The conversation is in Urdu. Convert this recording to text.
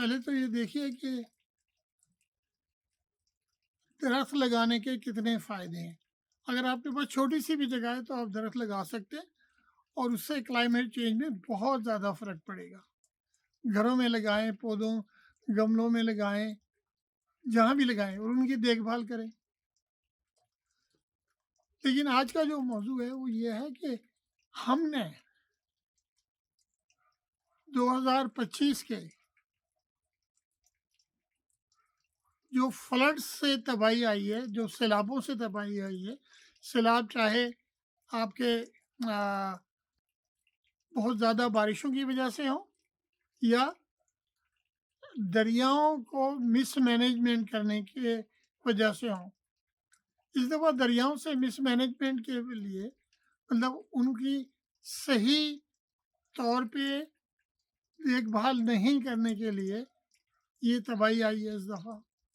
پہلے تو یہ دیکھیے کہ درخت لگانے کے کتنے فائدے ہیں۔ اگر آپ کے پاس چھوٹی سی بھی جگہ ہے تو آپ درخت لگا سکتے ہیں، اور اس سے کلائمیٹ چینج میں بہت زیادہ فرق پڑے گا۔ گھروں میں لگائیں، پودوں گملوں میں لگائیں، جہاں بھی لگائیں، اور ان کی دیکھ بھال کریں۔ لیکن آج کا جو موضوع ہے وہ یہ ہے کہ ہم نے 2025 کے جو فلڈ سے تباہی آئی ہے، جو سیلابوں سے تباہی آئی ہے، سیلاب چاہے آپ کے بہت زیادہ بارشوں کی وجہ سے ہوں یا دریاؤں کو مس مینجمنٹ کرنے کی وجہ سے ہوں۔ اس دفعہ دریاؤں سے مس مینجمنٹ کے لیے مطلب ان کی صحیح طور پہ دیکھ بھال نہیں کرنے کے لیے یہ تباہی آئی ہے اس دفعہ۔